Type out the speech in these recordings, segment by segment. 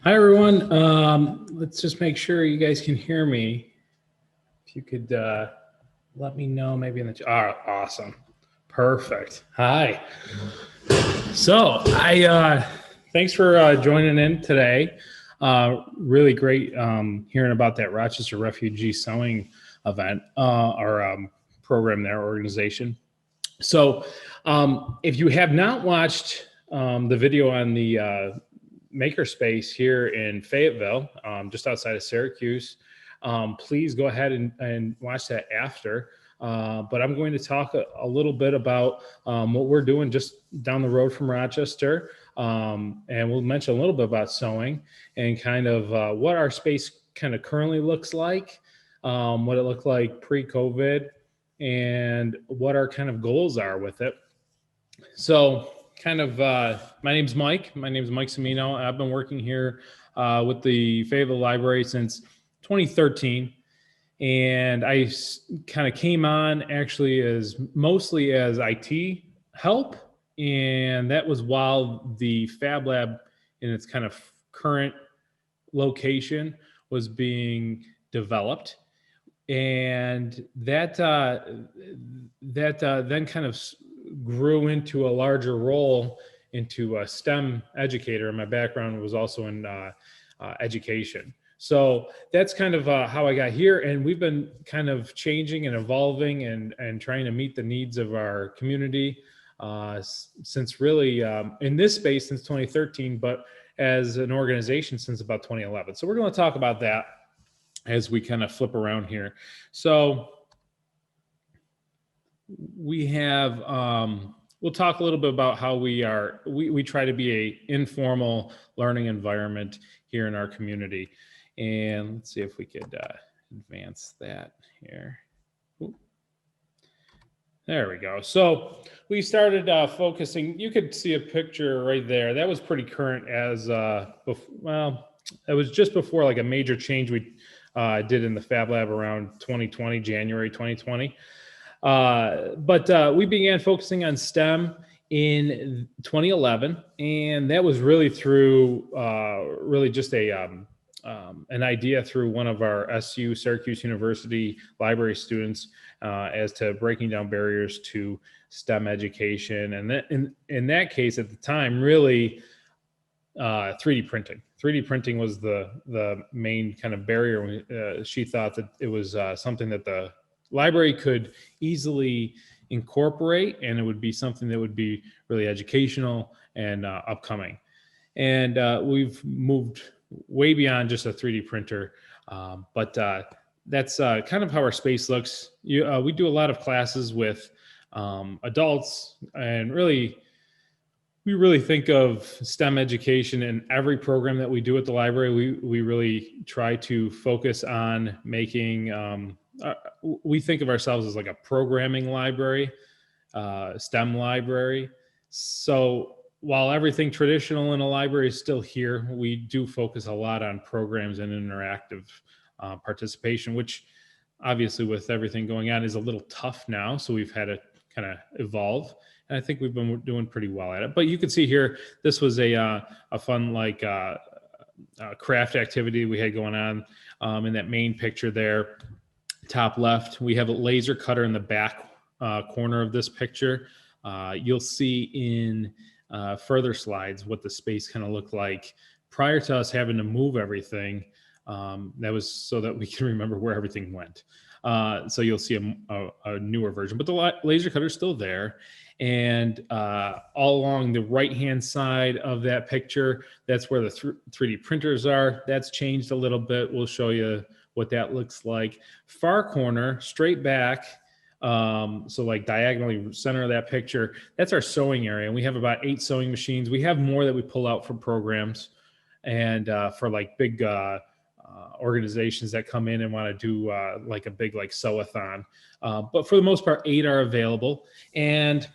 Hi, everyone. Let's just make sure you guys can hear me. If you could let me know maybe in the awesome. Perfect. Hi. So thanks for joining in today. Really great hearing about that Rochester Refugee Sewing event or program there, organization. So if you have not watched the video on the Makerspace here in Fayetteville, just outside of Syracuse, please go ahead and watch that after. But I'm going to talk a little bit about what we're doing just down the road from Rochester. And we'll mention a little bit about sewing and kind of what our space kind of currently looks like, what it looked like pre-COVID, and what our kind of goals are with it. So my name's Mike. My name's Mike Semino. I've been working here with the Fayetteville Library since 2013. And I kind of came on actually mostly as IT help. And that was while the Fab Lab in its kind of current location was being developed. And that then kind of grew into a larger role into a STEM educator. And my background was also in education. So that's kind of how I got here. And we've been kind of changing and evolving and trying to meet the needs of our community since really in this space since 2013, but as an organization since about 2011. So we're going to talk about that as we kind of flip around here. So we have, we'll talk a little bit about how we try to be a informal learning environment here in our community. And let's see if we could advance that here. Ooh. There we go. So we started focusing, you could see a picture right there. That was pretty current as, well, it was just before like a major change we did in the Fab Lab around 2020, January 2020. But we began focusing on STEM in 2011, and that was really through really just an idea through one of our Syracuse University library students as to breaking down barriers to STEM education. And that, in that case at the time, really 3D printing. 3D printing was the main kind of barrier. She thought that it was something that the library could easily incorporate, and it would be something that would be really educational and upcoming. And we've moved way beyond just a 3D printer, but that's kind of how our space looks. We do a lot of classes with adults, and we really think of STEM education in every program that we do at the library. We really try to focus on making, we think of ourselves as like a programming library, STEM library. So while everything traditional in a library is still here, we do focus a lot on programs and interactive participation, which obviously with everything going on is a little tough now. So we've had to kind of evolve. And I think we've been doing pretty well at it. But you can see here, this was a fun like craft activity we had going on in that main picture there. Top left, we have a laser cutter in the back corner of this picture. You'll see in further slides what the space kind of looked like prior to us having to move everything. That was so that we can remember where everything went. So you'll see a newer version, but the laser cutter is still there. And all along the right-hand side of that picture, that's where the 3D printers are. That's changed a little bit. We'll show you what that looks like. Far corner, straight back, so like diagonally center of that picture, that's our sewing area. And we have about 8 sewing machines. We have more that we pull out for programs and for like big organizations that come in and want to do like a big like sew-a-thon. But for the most part, 8 are available. And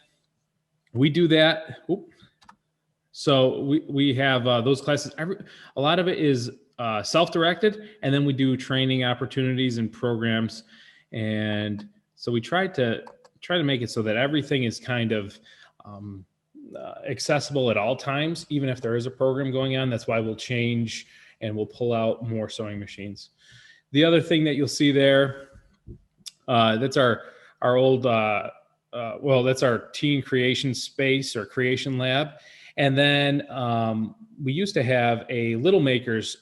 we do that. So we have those classes. A lot of it is self-directed, and then we do training opportunities and programs. And so we try to make it so that everything is kind of accessible at all times, even if there is a program going on. That's why we'll change and we'll pull out more sewing machines. The other thing that you'll see there, that's our old, well, that's our teen creation space or creation lab. And then we used to have a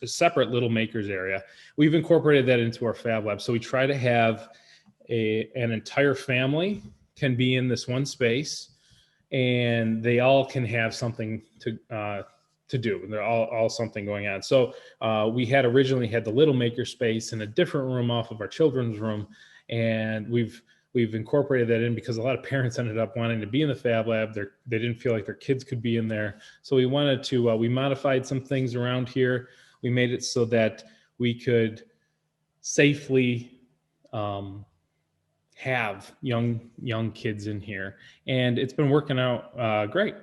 separate Little Makers area. We've incorporated that into our Fab Lab. So we try to have an entire family can be in this one space, and they all can have something to do. They're all something going on. So we had originally had the Little Makerspace in a different room off of our children's room, and we've incorporated that in because a lot of parents ended up wanting to be in the Fab Lab. They didn't feel like their kids could be in there. So we wanted to, we modified some things around here. We made it so that we could safely have young kids in here. And it's been working out great.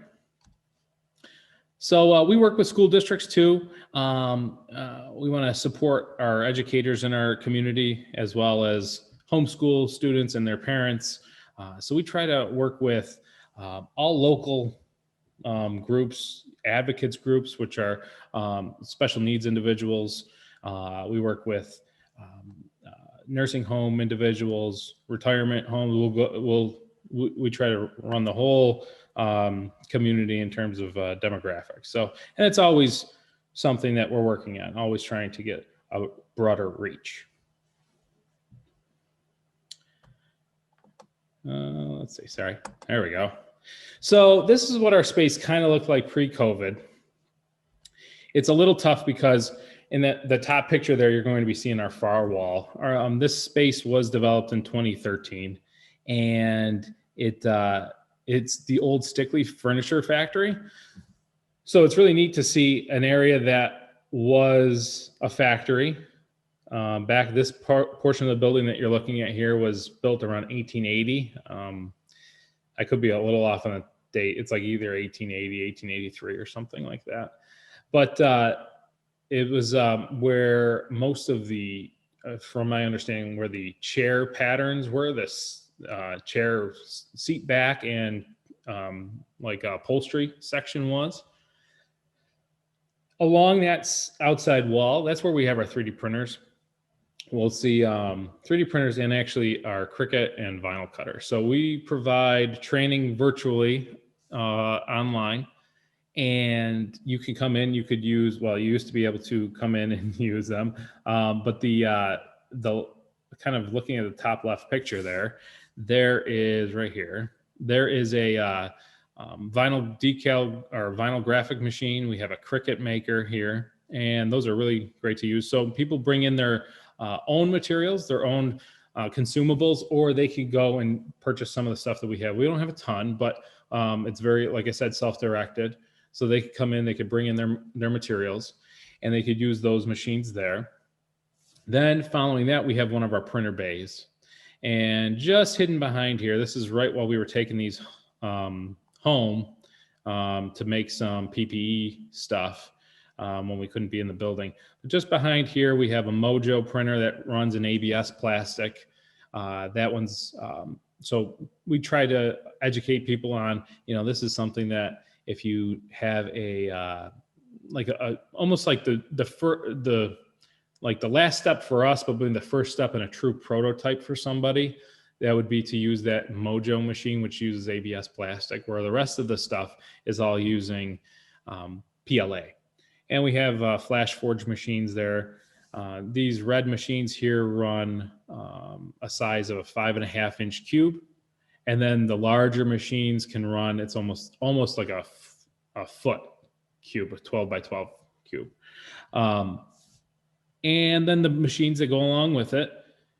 So we work with school districts too. We want to support our educators in our community as well as homeschool students and their parents. So we try to work with all local groups, advocates groups, which are special needs individuals. We work with nursing home individuals, retirement homes. We try to run the whole community in terms of demographics. So, and it's always something that we're working on, always trying to get a broader reach. Let's see, sorry, there we go. So this is what our space kind of looked like pre-COVID. It's a little tough because in the top picture there, you're going to be seeing our far wall. This space was developed in 2013, and it's the old Stickley Furniture Factory. So it's really neat to see an area that was a factory. Back this portion of the building that you're looking at here was built around 1880. I could be a little off on the date. It's like either 1880, 1883 or something like that. But it was where most of the, from my understanding, where the chair patterns were, this chair seat back and like a upholstery section was. Along that outside wall, that's where we have our 3D printers. We'll see 3D printers and actually our Cricut and vinyl cutter. So we provide training virtually online, and you can come in, you could use, well, you used to be able to come in and use them, but the kind of looking at the top left picture there is right here, there is a vinyl decal or vinyl graphic machine. We have a Cricut maker here, and those are really great to use. So people bring in their own materials, their own consumables, or they can go and purchase some of the stuff that we have. We don't have a ton, but it's very, like I said, self-directed. So they could come in, they could bring in their materials, and they could use those machines there. Then following that, we have one of our printer bays. And just hidden behind here, this is right while we were taking these home to make some PPE stuff when we couldn't be in the building. But just behind here, we have a Mojo printer that runs an ABS plastic. That one's, so we try to educate people on, this is something that if you have a, almost like the last step for us, but being the first step in a true prototype for somebody, that would be to use that Mojo machine, which uses ABS plastic, where the rest of the stuff is all using PLA. And we have flash forge machines there. These red machines here run a size of a 5.5 inch cube. And then the larger machines can run, it's almost like a foot cube, a 12 by 12 cube. And then the machines that go along with it.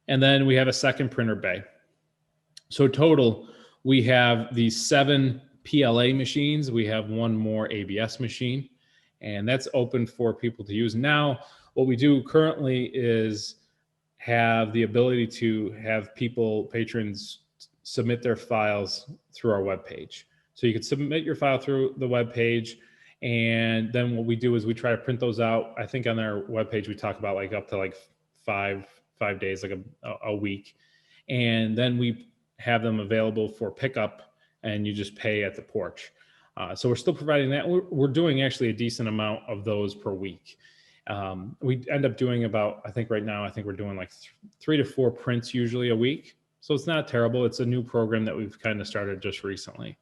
And then we have a second printer bay. So total, we have these 7 PLA machines. We have one more ABS machine, and that's open for people to use. Now, what we do currently is have the ability to have patrons submit their files through our webpage. So you can submit your file through the webpage, and then what we do is we try to print those out. I think on our webpage, we talk about up to 5 days, like a week. And then we have them available for pickup, and you just pay at the porch. So we're still providing that. We're doing actually a decent amount of those per week. We end up doing about, I think right now, I think we're doing like 3 to 4 prints usually a week. So it's not terrible. It's a new program that we've kind of started just recently.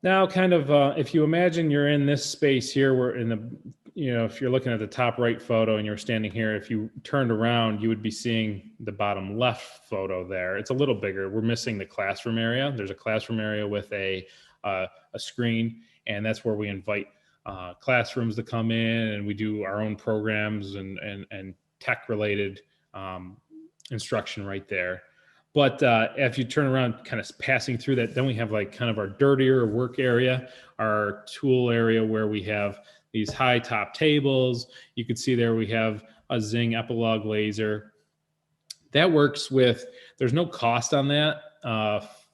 Now, kind of, if you imagine you're in this space here, we're in the, if you're looking at the top right photo and you're standing here, if you turned around, you would be seeing the bottom left photo there. It's a little bigger. We're missing the classroom area. There's a classroom area with a screen, and that's where we invite classrooms to come in, and we do our own programs and tech related instruction right there. But if you turn around, kind of passing through that, then we have like kind of our dirtier work area, our tool area where we have these high top tables. You can see there we have a Zing Epilog laser. That works with, there's no cost on that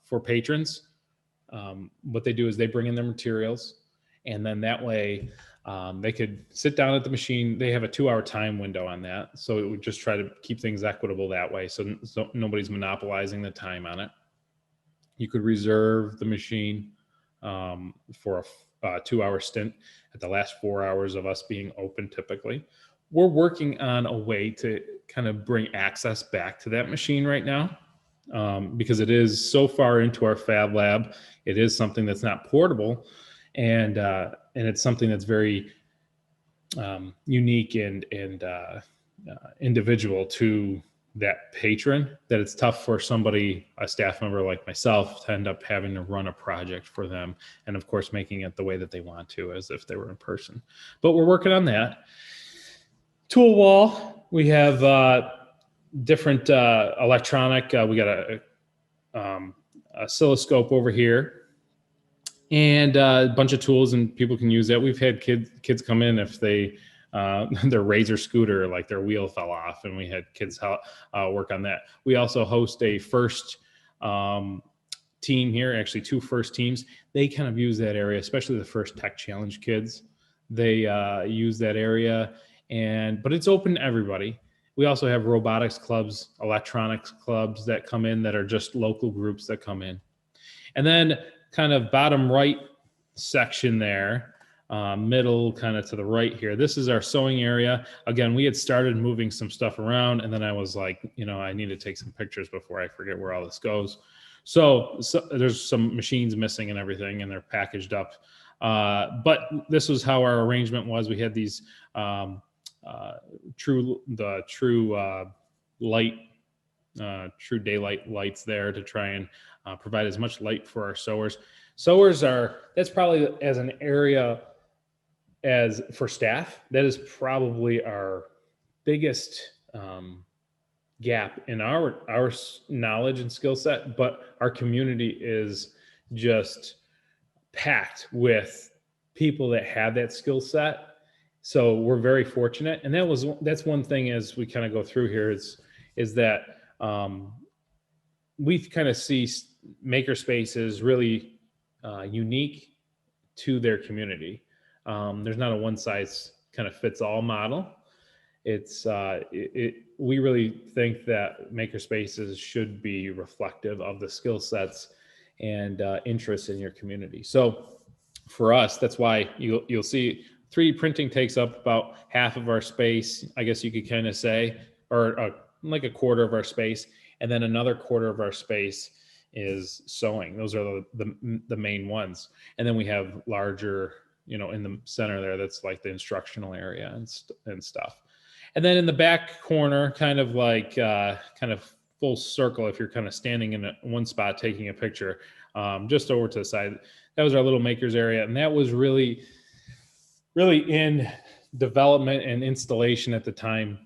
for patrons. What they do is they bring in their materials, and then that way they could sit down at the machine. They have a 2-hour time window on that. So it would just try to keep things equitable that way. So nobody's monopolizing the time on it. You could reserve the machine for a 2-hour stint at the last 4 hours of us being open typically. We're working on a way to kind of bring access back to that machine right now because it is so far into our fab lab. It is something that's not portable. And it's something that's very unique and individual to that patron, that it's tough for somebody, a staff member like myself, to end up having to run a project for them. And of course, making it the way that they want to, as if they were in person. But we're working on that. Tool wall, we have different electronic, we got a oscilloscope over here, and a bunch of tools, and people can use that. We've had kids come in if they their Razor scooter, like their wheel fell off, and we had kids work on that. We also host a first team here, actually 2 first teams. They kind of use that area, especially the first tech challenge kids. They use that area, but it's open to everybody. We also have robotics clubs, electronics clubs that come in that are just local groups that come in. And then kind of bottom right section there, middle kind of to the right here, this is our sewing area. Again, we had started moving some stuff around, and then I was like, I need to take some pictures before I forget where all this goes. So there's some machines missing and everything, and they're packaged up. But this was how our arrangement was. We had these true daylight lights there to try and provide as much light for our sewers. Sewers that's probably, as an area, as for staff, that is probably our biggest gap in our knowledge and skill set. But our community is just packed with people that have that skill set. So we're very fortunate. And that's one thing as we kind of go through here is that we kind of see Makerspace is really unique to their community. There's not a one size kind of fits all model. We really think that Makerspaces should be reflective of the skill sets and interests in your community. So for us, that's why you'll see 3D printing takes up about half of our space, I guess you could kind of say, or like a quarter of our space. And then another quarter of our space is sewing. Those are the main ones. And then we have larger, in the center there, that's like the instructional area and stuff. And then in the back corner, kind of like kind of full circle, if you're kind of standing in one spot taking a picture, just over to the side, that was our little makers area. And that was really in development and installation at the time,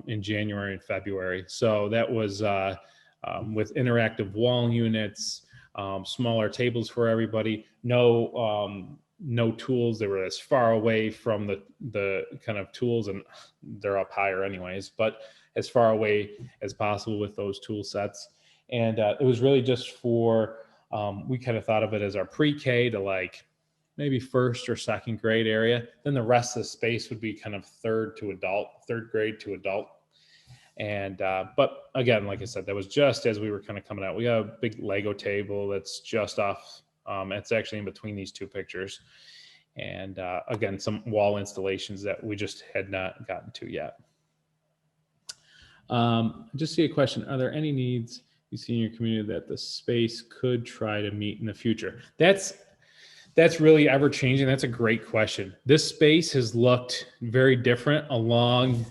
in January and February. So that was with interactive wall units, smaller tables for everybody, no tools. They were as far away from the kind of tools, and they're up higher anyways, but as far away as possible with those tool sets. And it was really just for, we kind of thought of it as our pre-K to like maybe first or second grade area. Then the rest of the space would be kind of third grade to adult. And, but again, like I said, that was just as we were kind of coming out. We got a big Lego table that's just off It's actually in between these two pictures. And again, some wall installations that we just had not gotten to yet. Just see a question. Are there any needs you see in your community that the space could try to meet in the future? That's really ever changing. That's a great question. This space has looked very different along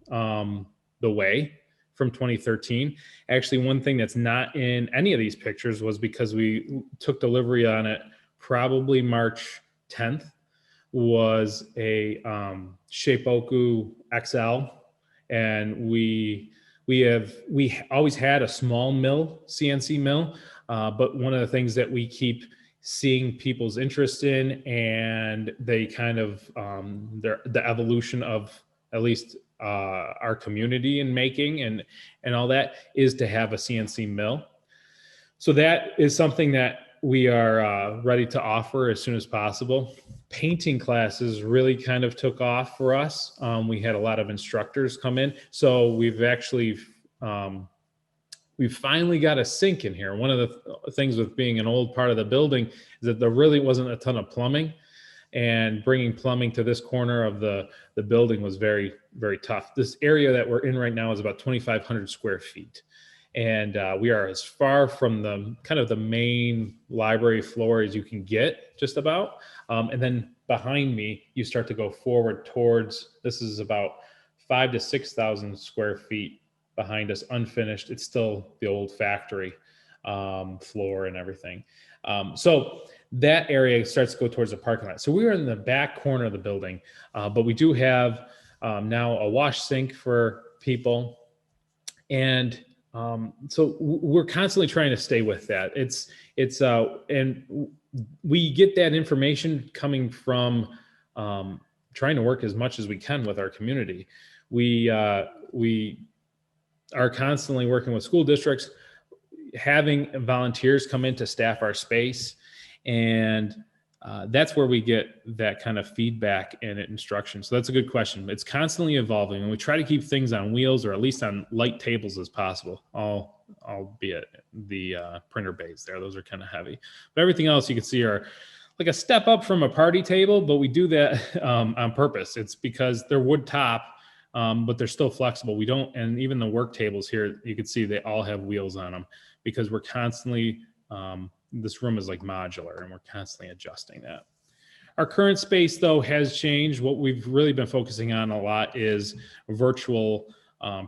the way from 2013. Actually, one thing that's not in any of these pictures was because we took delivery on it probably March 10th, was a Shapeoku XL. And we always had a small mill, CNC mill, but one of the things that we keep seeing people's interest in, and they kind of the evolution of at least our community in making and all that, is to have a CNC mill. So that is something that we are ready to offer as soon as possible. Painting classes really kind of took off for us. We had a lot of instructors come in. So we've actually, we've finally got a sink in here. One of the things with being an old part of the building is that there really wasn't a ton of plumbing, and bringing plumbing to this corner of the building was very, very tough. This area that we're in right now is about 2,500 square feet. And we are as far from the kind of the main library floor as you can get, just about. And then behind me, you start to go forward towards, this is about 5,000 to 6,000 square feet behind us, unfinished. It's still the old factory floor and everything. So that area starts to go towards the parking lot. So we are in the back corner of the building, but we do have now a wash sink for people. And so we're constantly trying to stay with that. And we get that information coming from trying to work as much as we can with our community. We are constantly working with school districts, having volunteers come in to staff our space, and that's where we get that kind of feedback and instruction. So that's a good question. It's constantly evolving, and we try to keep things on wheels, or at least on light tables as possible, albeit the printer bays there. Those are kind of heavy. But everything else you can see are like a step up from a party table, but we do that on purpose. It's because they're wood top, but they're still flexible. We don't, and even the work tables here, you can see they all have wheels on them, because we're constantly, this room is like modular, and we're constantly adjusting that. Our current space, though, has changed. What we've really been focusing on a lot is virtual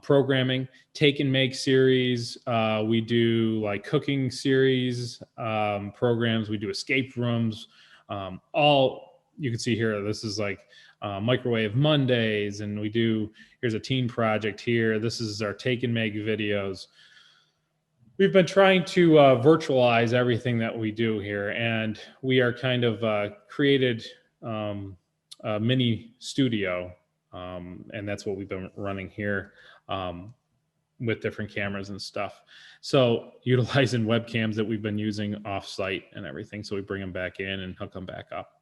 programming, take and make series. We do like cooking series programs. We do escape rooms. All you can see here, this is like Microwave Mondays, and here's a teen project here. This is our take and make videos. We've been trying to virtualize everything that we do here, and we are kind of created a mini studio, and that's what we've been running here with different cameras and stuff. So utilizing webcams that we've been using off-site and everything, so we bring them back in and hook them back up.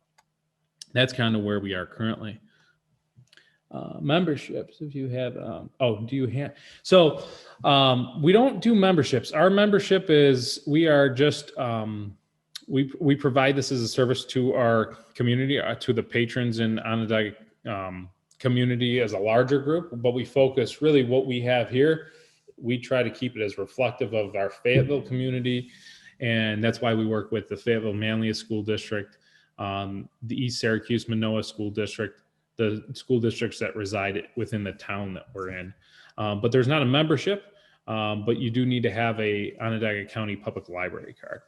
That's kind of where we are currently. Memberships, if you have, do you have, so we don't do memberships. Our membership is, we are just, we provide this as a service to our community, to the patrons in Onondaga community as a larger group, but we focus really what we have here. We try to keep it as reflective of our Fayetteville community, and that's why we work with the Fayetteville Manlius School District, the East Syracuse Manoa School District, the school districts that reside within the town that we're in. But there's not a membership, but you do need to have a Onondaga County Public Library card.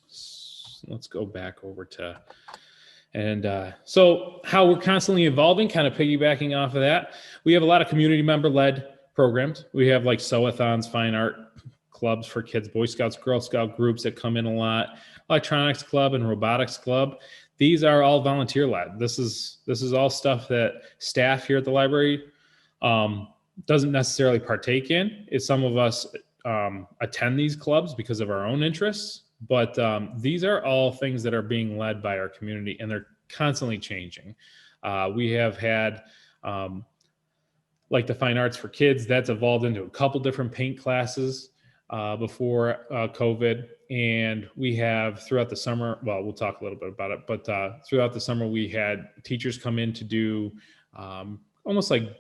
So let's go back over to, and so how we're constantly evolving, kind of piggybacking off of that. We have a lot of community member-led programs. We have like sew-a-thons, fine art clubs for kids, Boy Scouts, Girl Scout groups that come in a lot, electronics club and robotics club. These are all volunteer led. This is all stuff that staff here at the library doesn't necessarily partake in. Some of us attend these clubs because of our own interests, but these are all things that are being led by our community, and they're constantly changing. We have had like the fine arts for kids, that's evolved into a couple different paint classes before COVID. And we have throughout the summer, well, we'll talk a little bit about it, but throughout the summer, we had teachers come in to do almost like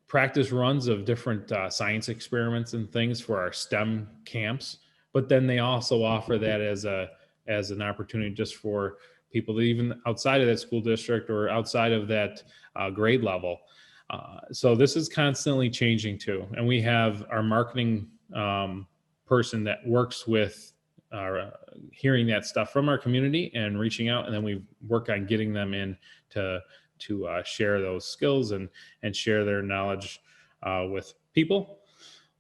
practice runs of different science experiments and things for our STEM camps. But then they also offer that as an opportunity just for people that even outside of that school district or outside of that grade level. So this is constantly changing too, and we have our marketing person that works with hearing that stuff from our community and reaching out, and then we work on getting them in to share those skills and share their knowledge with people.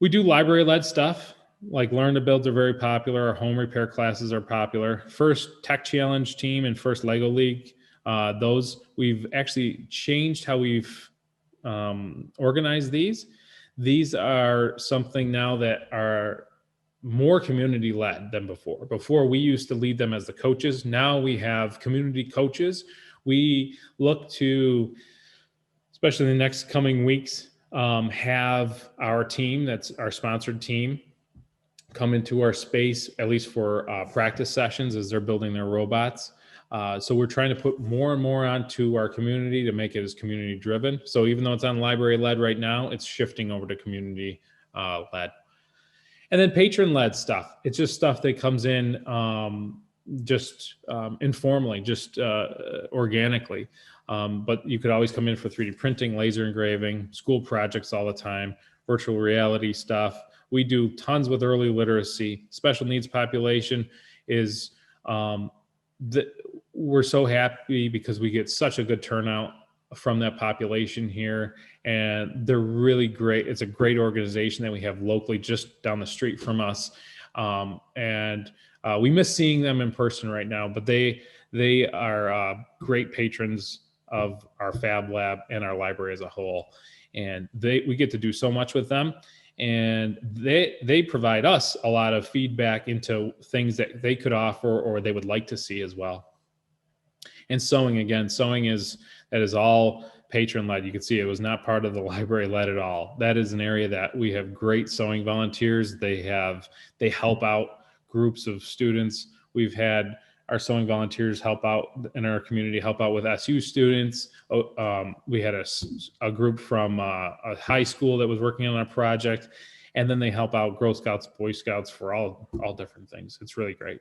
We do library-led stuff like Learn to Build are very popular. Our home repair classes are popular. First Tech Challenge team and first Lego League. Those we've actually changed how we've organized these. These are something now that are more community led than before. Before we used to lead them as the coaches. Now we have community coaches. We look to, especially in the next coming weeks, have our team, that's our sponsored team, come into our space, at least for practice sessions as they're building their robots. So we're trying to put more and more onto our community to make it as community driven. So even though it's on library led right now, it's shifting over to community led. And then patron led stuff. It's just stuff that comes in informally, just organically. But you could always come in for 3D printing, laser engraving, school projects all the time, virtual reality stuff. We do tons with early literacy. Special needs population is we're so happy because we get such a good turnout from that population here, and they're really great. It's a great organization that we have locally just down the street from us, and we miss seeing them in person right now, but they are great patrons of our Fab Lab and our library as a whole, and we get to do so much with them, and they provide us a lot of feedback into things that they could offer or they would like to see as well. And sewing is all patron led. You can see it was not part of the library led at all. That is an area that we have great sewing volunteers. They help out groups of students. We've had our sewing volunteers help out in our community, help out with SU students. We had a group from a high school that was working on a project, and then they help out Girl Scouts, Boy Scouts for all different things. It's really great.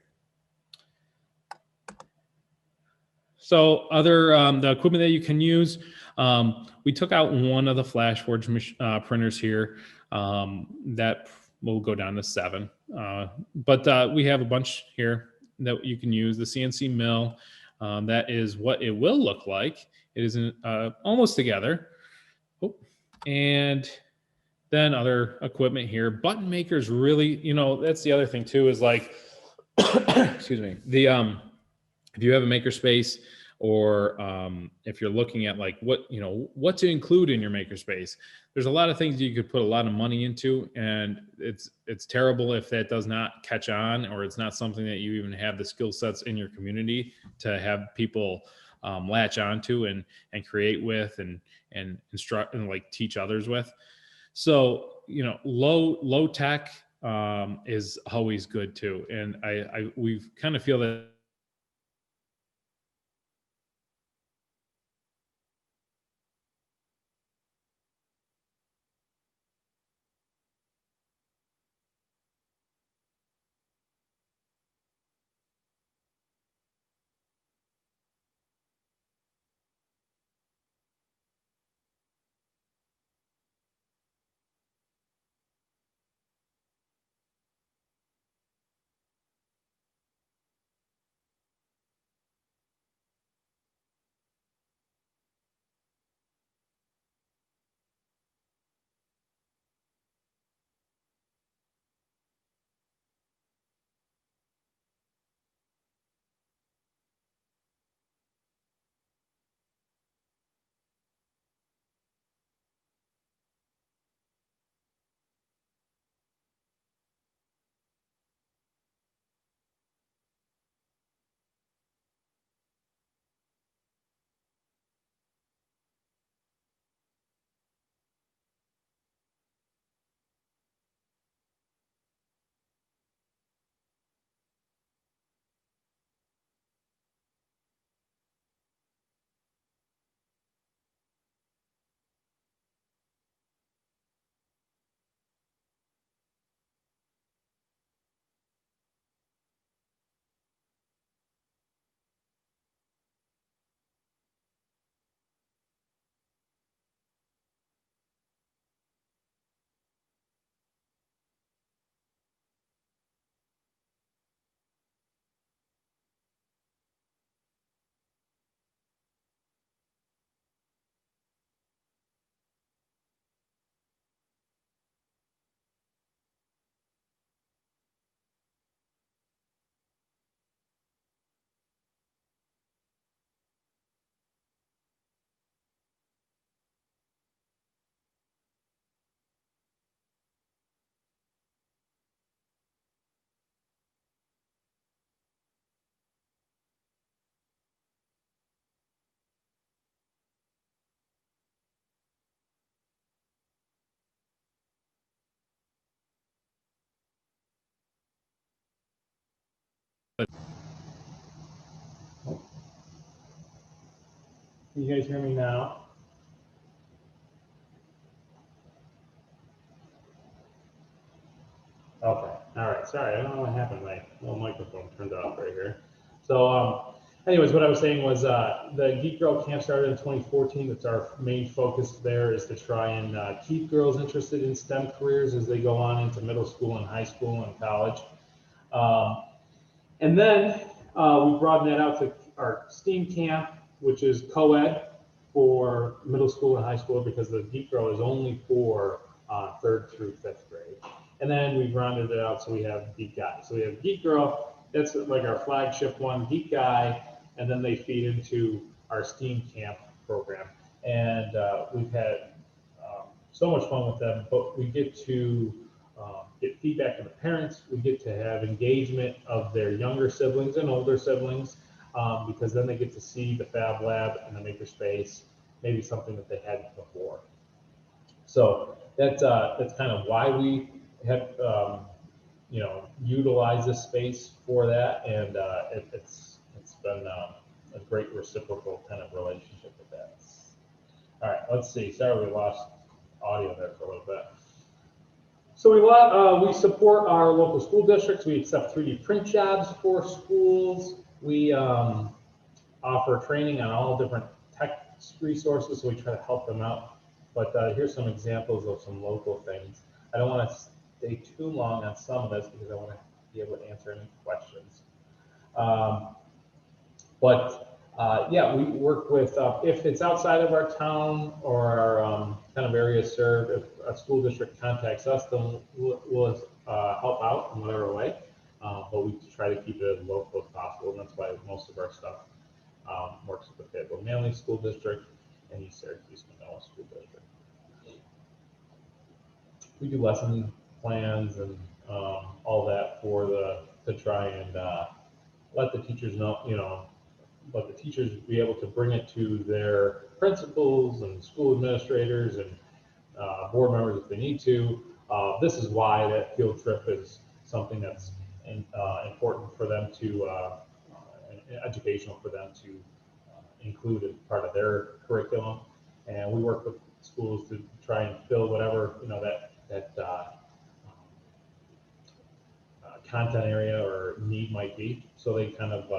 So the equipment that you can use, we took out one of the FlashForge printers here. That will go down to 7. But we have a bunch here that you can use. The CNC mill, that is what it will look like. It is almost together. Oh, and then other equipment here. Button makers really, that's the other thing too, is like, excuse me, if you have a Makerspace, or if you're looking at like what to include in your Makerspace, there's a lot of things you could put a lot of money into, and it's terrible if that does not catch on, or it's not something that you even have the skill sets in your community to have people latch onto and create with and instruct and like teach others with. So low tech is always good too, and we kind of feel that Can you guys hear me now? Okay, all right, sorry, I don't know what happened, my little microphone turned off right here. So anyways, what I was saying was the Geek Girl Camp started in 2014. That's our main focus there, is to try and keep girls interested in STEM careers as they go on into middle school and high school and college. And then we broadened that out to our STEAM camp, which is co-ed for middle school and high school, because the Geek Girl is only for 3rd through 5th grade. And then we've rounded it out, so we have Geek Guy. So we have Geek Girl, that's like our flagship one, Geek Guy, and then they feed into our STEAM camp program. And we've had so much fun with them, but we get to get feedback from the parents. We get to have engagement of their younger siblings and older siblings, because then they get to see the Fab Lab and the Makerspace, maybe something that they hadn't before. So that's kind of why we have utilized this space for that, and it's been a great reciprocal kind of relationship with that. All right, let's see. Sorry, we lost audio there for a little bit. So we support our local school districts. We accept 3D print jobs for schools. We offer training on all different tech resources, so we try to help them out. But here's some examples of some local things. I don't want to stay too long on some of this because I want to be able to answer any questions. Yeah, we work with, if it's outside of our town or our kind of area served, if a school district contacts us, then we'll help out in whatever way. But we try to keep it as local as possible, and that's why most of our stuff works with the Fayetteville Manley School District and East Syracuse Manoa School District. We do lesson plans and all that to try and let the teachers know, let the teachers be able to bring it to their principals and school administrators and board members if they need to. This is why that field trip is something that's important for them to, educational for them to include as part of their curriculum. And we work with schools to try and fill whatever, that content area or need might be. So they kind of,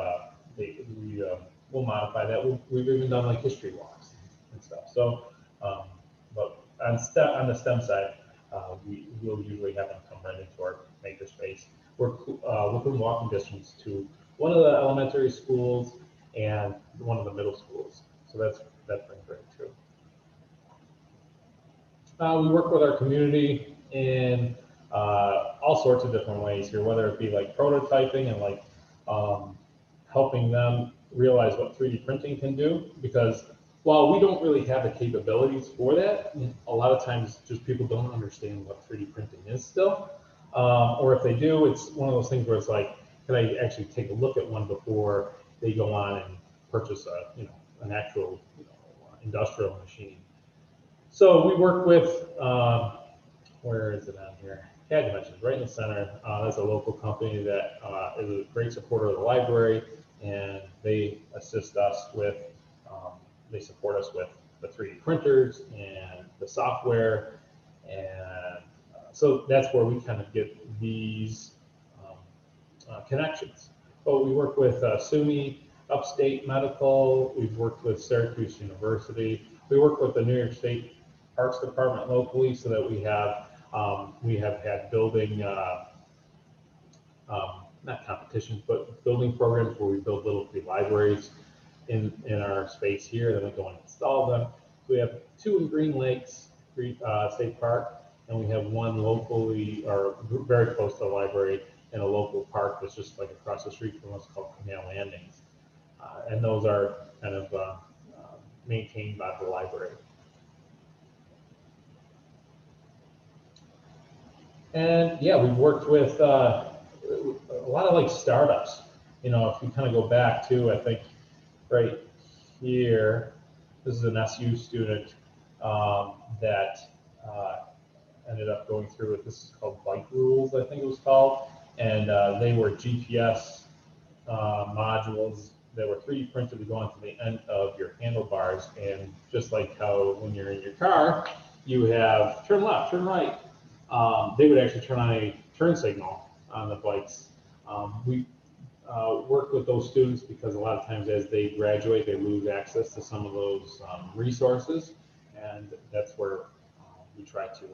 we'll modify that. We've even done like history walks and stuff. So, but on the STEM side, we will usually have them come right into our Makerspace. We're within walking distance to one of the elementary schools and one of the middle schools. So that's been great too. We work with our community in all sorts of different ways here, whether it be like prototyping and like helping them realize what 3D printing can do, because while we don't really have the capabilities for that, a lot of times just people don't understand what 3D printing is still. Or if they do, it's one of those things where it's like, can I actually take a look at one before they go on and purchase an actual industrial machine. So we work with, where is it on here? CAD Dimensions, right in the center. That's a local company that is a great supporter of the library, and they assist us with, they support us with the 3D printers and the software. And so that's where we kind of get these connections. But we work with SUNY, Upstate Medical. We've worked with Syracuse University. We work with the New York State Parks Department locally, so that we have had building, not competitions, but building programs where we build little free libraries in our space here. Then we go and install them. So we have 2 in Green Lakes State Park, and we have 1 locally, or very close to the library, in a local park that's just like across the street from what's called Canal Landings. And those are kind of maintained by the library. And yeah, we've worked with a lot of like startups. If you kind of go back to, I think right here, this is an SU student that ended up going through it. This is called Bike Rules, I think it was called. And they were GPS modules that were 3D printed to go onto the end of your handlebars. And just like how when you're in your car, you have turn left, turn right, they would actually turn on a turn signal on the bikes. We work with those students because a lot of times as they graduate, they lose access to some of those resources, and that's where we try to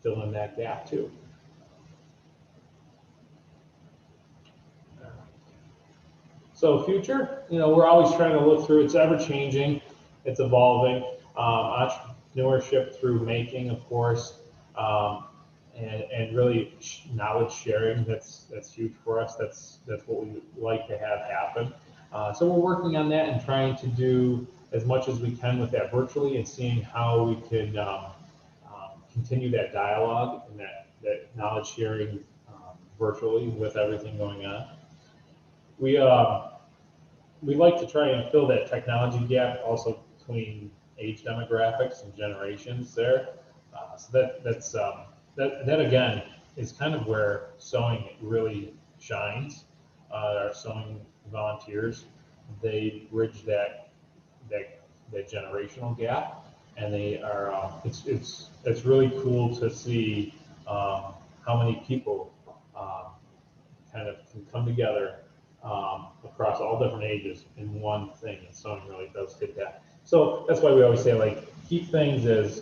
fill in that gap too. So future, we're always trying to look through, it's ever changing, it's evolving. Entrepreneurship through making, of course, and really knowledge sharing, that's huge for us. That's what we like to have happen. So we're working on that and trying to do as much as we can with that virtually and seeing how we can continue that dialogue and that knowledge sharing virtually with everything going on. We like to try and fill that technology gap also between age demographics and generations there. So that again is kind of where sewing really shines. Our sewing volunteers, they bridge that generational gap, and they are it's really cool to see how many people kind of can come together across all different ages in one thing, and sewing really does fit that. So that's why we always say, like, keep things as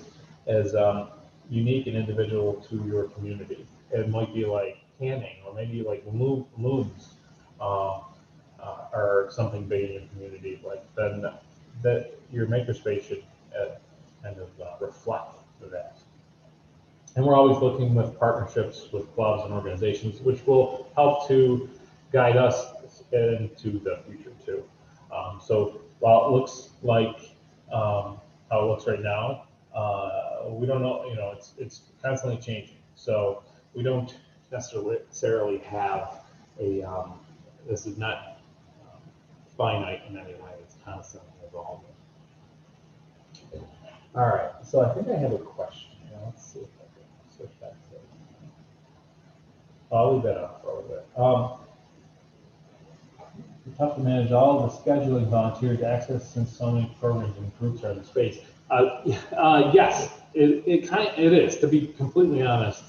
unique and individual to your community. It might be like canning, or maybe like looms, or something big in your community. Like then that your makerspace should kind of reflect that. And we're always looking with partnerships with clubs and organizations, which will help to guide us into the future too. So while it looks like how it looks right now, we don't know, it's constantly changing. So we don't necessarily have a, this is not finite in any way, it's constantly evolving. All right, so I think I have a question. Let's see if I can switch back to it. I'll leave that up for a little bit. It's tough to manage all the scheduling volunteers, access, since so many programs and groups are in the space. Yes, it is, to be completely honest.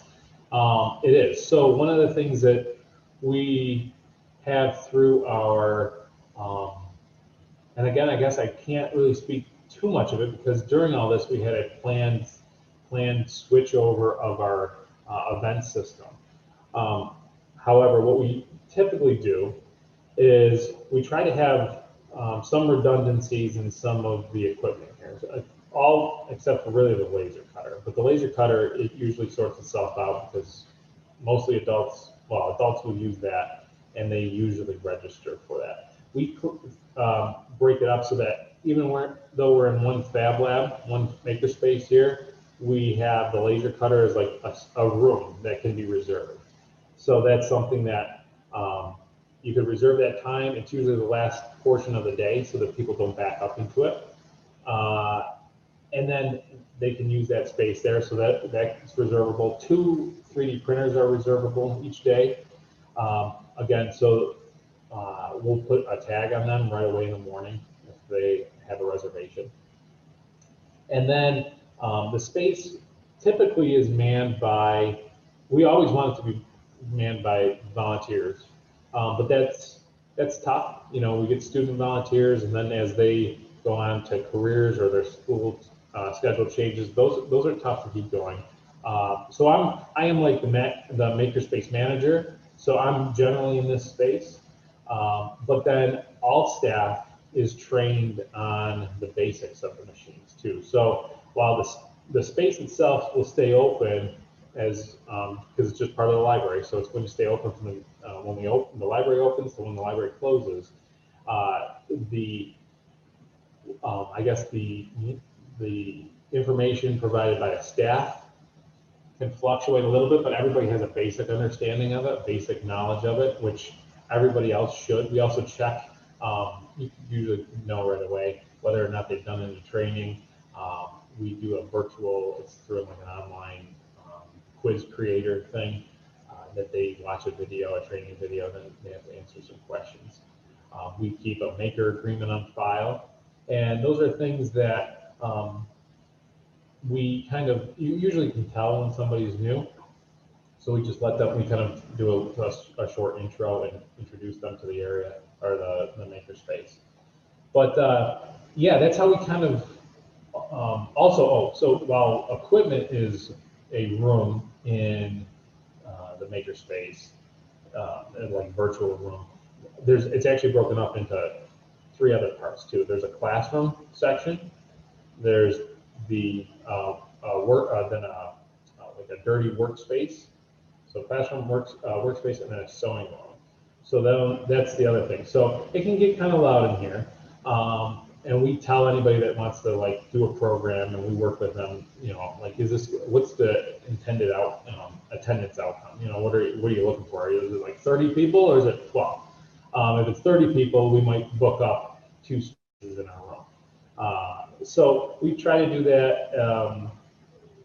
It is. So one of the things that we have through our, and again, I guess I can't really speak too much of it because during all this we had a planned switch over of our event system. However, what we typically do is we try to have some redundancies in some of the equipment here. So, all except for really the laser cutter. But the laser cutter, it usually sorts itself out because mostly adults will use that, and they usually register for that. We break it up so that even though we're in one fab lab, one makerspace here, we have the laser cutter as like a room that can be reserved. So that's something that you could reserve that time. It's usually the last portion of the day so that people don't back up into it. And then they can use that space there, so that's reservable. 2 3D printers are reservable each day. Again, so we'll put a tag on them right away in the morning if they have a reservation. And then the space typically is manned by, we always want it to be manned by volunteers, but that's tough. We get student volunteers, and then as they go on to careers or their school schedule changes, those are tough to keep going. So I am like the makerspace manager, so I'm generally in this space, but then all staff is trained on the basics of the machines too. So while the space itself will stay open as because it's just part of the library, so it's going to stay open from when the library opens to when the library closes. I guess the information provided by the staff can fluctuate a little bit, but everybody has a basic understanding of it, basic knowledge of it, which everybody else should. We also check, you usually know right away whether or not they've done any training. We do a virtual, it's through like an online quiz creator thing that they watch a video, a training video, then they have to answer some questions. We keep a maker agreement on file. And those are things that we kind of, you usually can tell when somebody's new. So we just let them, we kind of do a short intro and introduce them to the area or the makerspace. But yeah, that's how we kind of, so while equipment is a room in the makerspace, like virtual room, it's actually broken up into 3 other parts too. There's a classroom section, there's the like a dirty workspace. So classroom workspace, and then a sewing room. So then that's the other thing. So it can get kind of loud in here. And we tell anybody that wants to like do a program, and we work with them, you know, like, what's the intended attendance outcome? You know, what are you looking for? Is it like 30 people or is it 12? If it's 30 people, we might book up 2 spaces in our room. So we try to do that,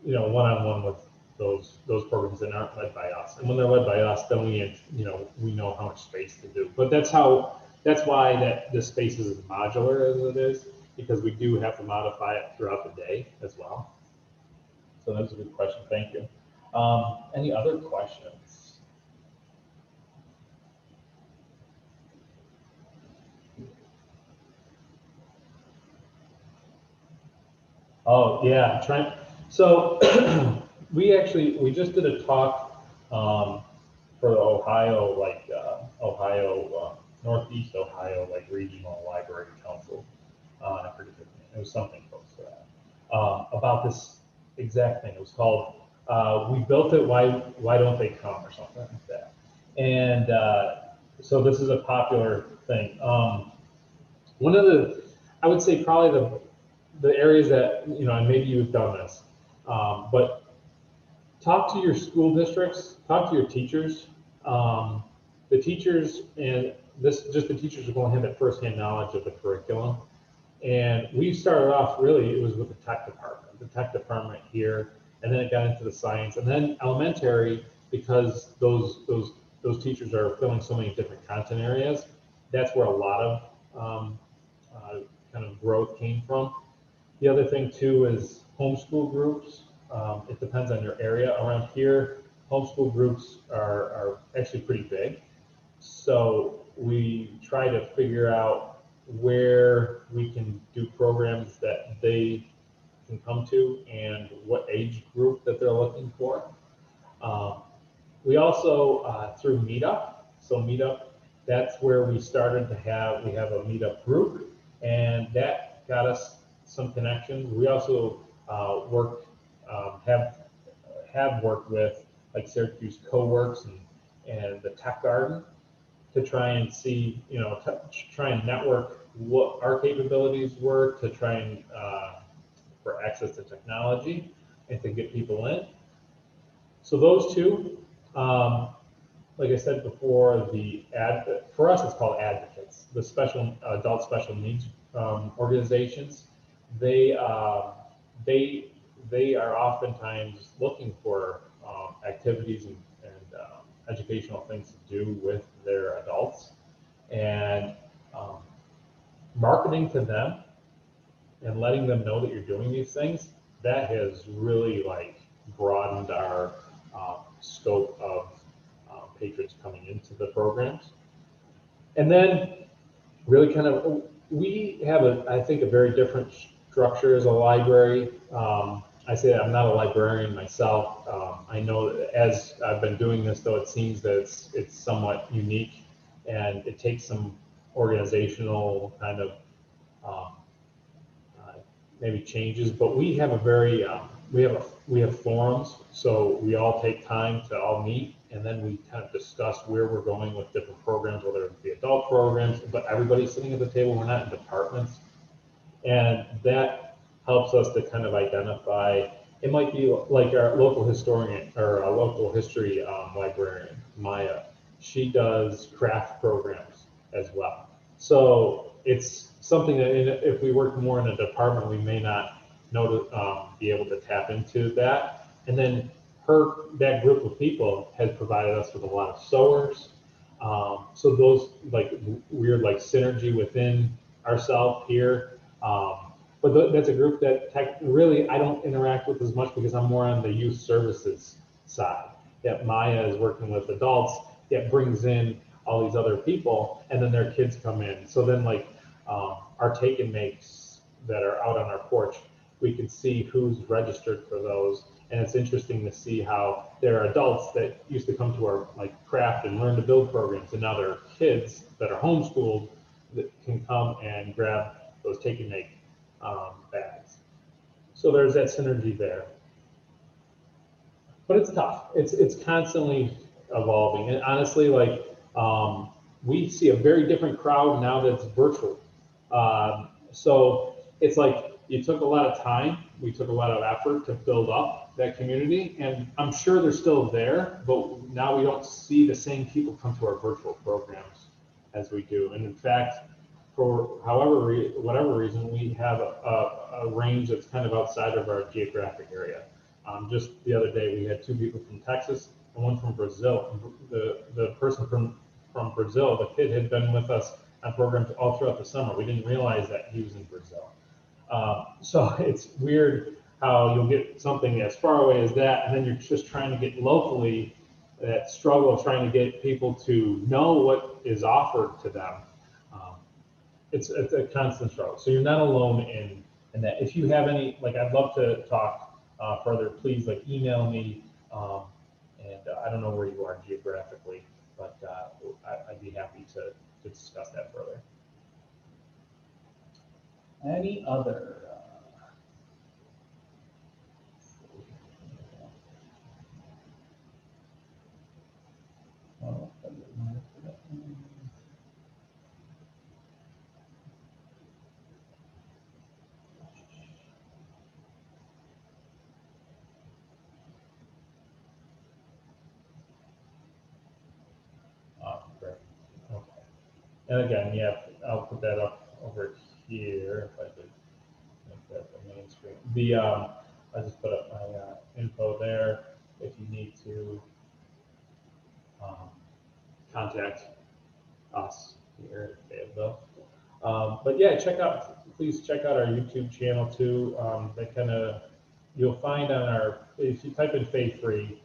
you know, one-on-one with those programs that aren't led by us. And when they're led by us, then we know how much space to do. But that's why the space is as modular as it is, because we do have to modify it throughout the day as well. So that's a good question. Thank you. Any other questions? Oh yeah, so we just did a talk for the Ohio, Northeast Ohio, like Regional Library Council. I forget the name. It was something close to that. About this exact thing. It was called "We Built It. Why Don't They Come?" or something like that. And so this is a popular thing. One of I would say probably the areas that, you know, and maybe you've done this, but talk to your school districts, talk to your teachers. The teachers, and the teachers are going to have that firsthand knowledge of the curriculum. And we started off, really, it was with the tech department here, and then it got into the science, and then elementary, because those teachers are filling so many different content areas. That's where a lot of kind of growth came from. The other thing too is homeschool groups. It depends on your area. Around here, homeschool groups are actually pretty big. So we try to figure out where we can do programs that they can come to and what age group that they're looking for. We also, through Meetup, so Meetup, that's where we started to we have a Meetup group, and that got us some connections. We also have worked with like Syracuse Co-works and the Tech Garden to try and see, you know, try and network what our capabilities were, to try and for access to technology and to get people in. So those two, like I said before, for us it's called advocates, the adult special needs organizations. They are oftentimes looking for activities and educational things to do with their adults, and marketing to them and letting them know that you're doing these things. That has really like broadened our scope of patrons coming into the programs. And then really kind of, we have I think a very different structure as a library. I say that I'm not a librarian myself. I know that as I've been doing this, though, it seems that it's somewhat unique, and it takes some organizational kind of maybe changes. But we have we have forums, so we all take time to all meet, and then we kind of discuss where we're going with different programs, whether it be adult programs, but everybody's sitting at the table. We're not in departments, and that helps us to kind of identify. It might be like our local historian or a local history librarian, Maya. She does craft programs as well. So it's something that if we work more in a department, we may not be able to tap into that. And then that group of people has provided us with a lot of sewers, So those like weird like synergy within ourselves here. But that's a group that really I don't interact with as much because I'm more on the youth services side. Yet Maya is working with adults, yet brings in all these other people, and then their kids come in. So then like our take and makes that are out on our porch, we can see who's registered for those. And it's interesting to see how there are adults that used to come to our like craft and learn to build programs, and now there are kids that are homeschooled that can come and grab those take and make bags. So there's that synergy there. But it's tough. It's constantly evolving. And honestly, like we see a very different crowd now that's virtual. So it's like you took a lot of time, we took a lot of effort to build up that community, and I'm sure they're still there, but now we don't see the same people come to our virtual programs as we do. And in fact, for whatever reason, we have a range that's kind of outside of our geographic area. Just the other day, we had 2 people from Texas and 1 from Brazil. The person from Brazil, the kid had been with us on programs all throughout the summer. We didn't realize that he was in Brazil. So it's weird how you'll get something as far away as that, and then you're just trying to get locally that struggle of trying to get people to know what is offered to them. It's a constant struggle. So you're not alone in that. If you have any, like, I'd love to talk further. Please, like, email me. And I don't know where you are geographically, but I'd be happy to discuss that further. Any other? Great. Okay. And again, yeah, I'll put that up over here if I could make that the main screen. I just put up my info there if you need to contact us here at Fayetteville. But yeah, please check out our YouTube channel too. That kind of, you'll find on our, if you type in Faye Free,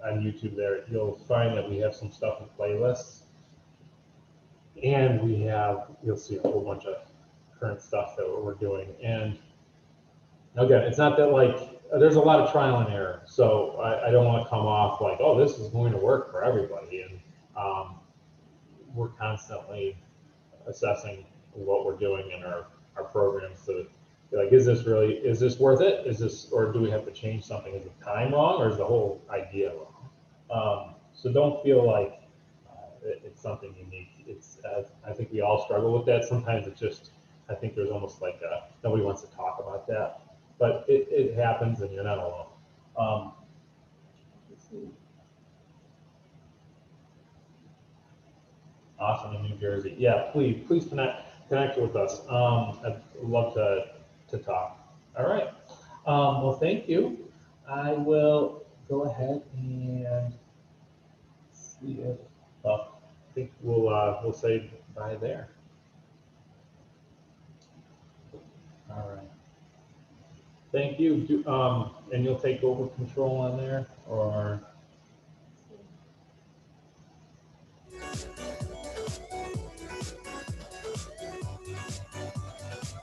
on YouTube there, you'll find that we have some stuff in playlists. And you'll see a whole bunch of current stuff that we're doing. And again, it's not that like, there's a lot of trial and error. So I don't want to come off like, oh, this is going to work for everybody. And we're constantly assessing what we're doing in our programs to be like, is this worth it? Or do we have to change something? Is the time wrong, or is the whole idea wrong? So don't feel like it's something unique. I think we all struggle with that. Sometimes it's just, I think there's almost like nobody wants to talk about that, but it happens, and you're not alone. Let's see. Awesome, in New Jersey. Yeah, please connect with us. I'd love to talk. All right. Well, thank you. I will go ahead and see if I think we'll say bye there. All right. Thank you. And you'll take over control on there, or?